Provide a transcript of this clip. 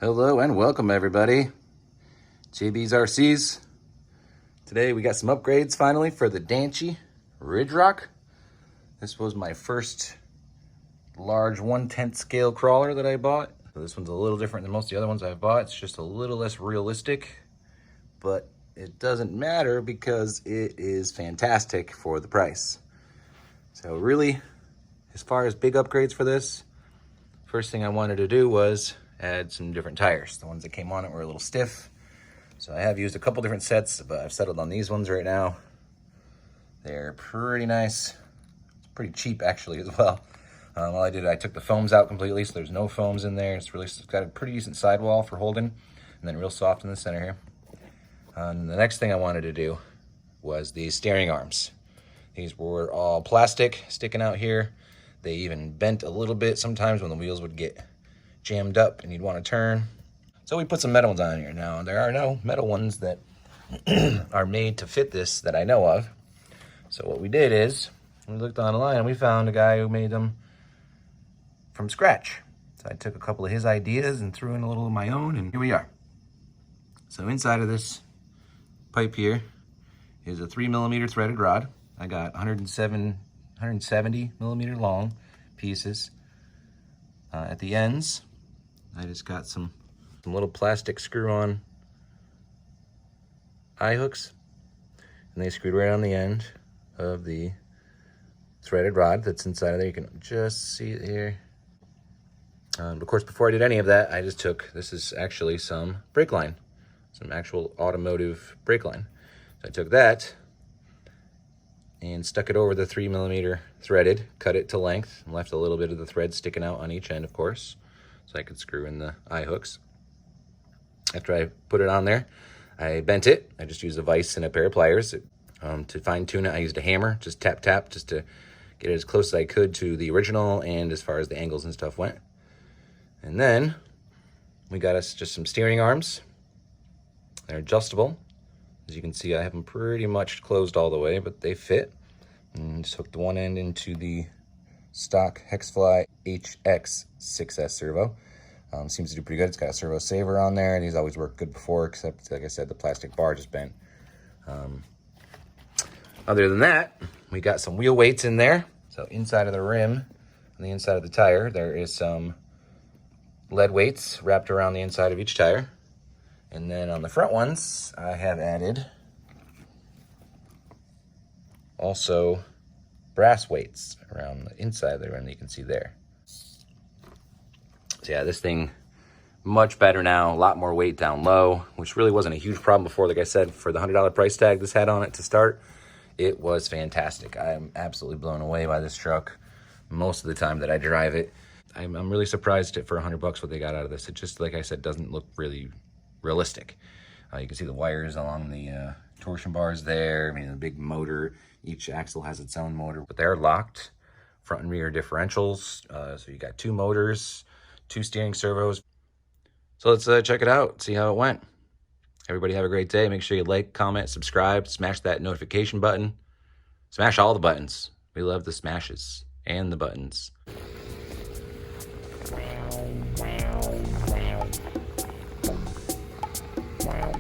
Hello and welcome everybody. JB's RCs. Today we got some upgrades finally for the Danchee Ridgerock. This was my first large 1/10 scale crawler that I bought. So this one's a little different than most of the other ones I've bought. It's just a little less realistic, but it doesn't matter because it is fantastic for the price. So really, as far as big upgrades for this, first thing I wanted to do was add some different tires. The ones that came on it were a little stiff. So I have used a couple different sets, but I've settled on these ones right now. They're pretty nice. It's pretty cheap actually as well. All I did, I took the foams out completely, so there's no foams in there. It's got a pretty decent sidewall for holding, and then real soft in the center here. And the next thing I wanted to do was these steering arms. These were all plastic sticking out here. They even bent a little bit sometimes when the wheels would get jammed up and you'd want to turn. So we put some metal ones on here. Now there are no metal ones that are made to fit this that I know of. So what we did is we looked online and we found a guy who made them from scratch. So I took a couple of his ideas and threw in a little of my own, and here we are. So inside of this pipe here is a 3mm threaded rod. I got 170 millimeter long pieces. At the ends, I just got some little plastic screw-on eye hooks, and they screwed right on the end of the threaded rod that's inside of there. You can just see it here. Of course, before I did any of that, I just took, this is actually some brake line, some actual automotive brake line. So I took that and stuck it over the 3mm threaded, cut it to length, and left a little bit of the thread sticking out on each end, of course, so I could screw in the eye hooks. After I put it on there, I bent it. I just used a vise and a pair of pliers. To fine tune it, I used a hammer, just tap, tap, just to get it as close as I could to the original and as far as the angles and stuff went. And then we got us just some steering arms. They're adjustable. As you can see, I have them pretty much closed all the way, but they fit. And just hooked the one end into the stock Hexfly HX 6S servo. Seems to do pretty good. It's got a servo saver on there, and these always worked good before, except, like I said, the plastic bar just bent. Other than that, we got some wheel weights in there. So inside of the rim, on the inside of the tire, there is some lead weights wrapped around the inside of each tire. And then on the front ones, I have added also brass weights around the inside of the rim that you can see there. So yeah, this thing, much better now, a lot more weight down low, which really wasn't a huge problem before. Like I said, for the $100 price tag this had on it to start, it was fantastic. I'm absolutely blown away by this truck most of the time that I drive it. I'm really surprised at for $100 what they got out of this. It just, like I said, doesn't look really realistic. You can see the wires along the torsion bars there. I mean, the big motor, each axle has its own motor, but they're locked front and rear differentials. So you got two motors, 2 steering servos. So let's check it out, see how it went. Everybody have a great day. Make sure you like, comment, subscribe, smash that notification button. Smash all the buttons. We love the smashes and the buttons. Wow.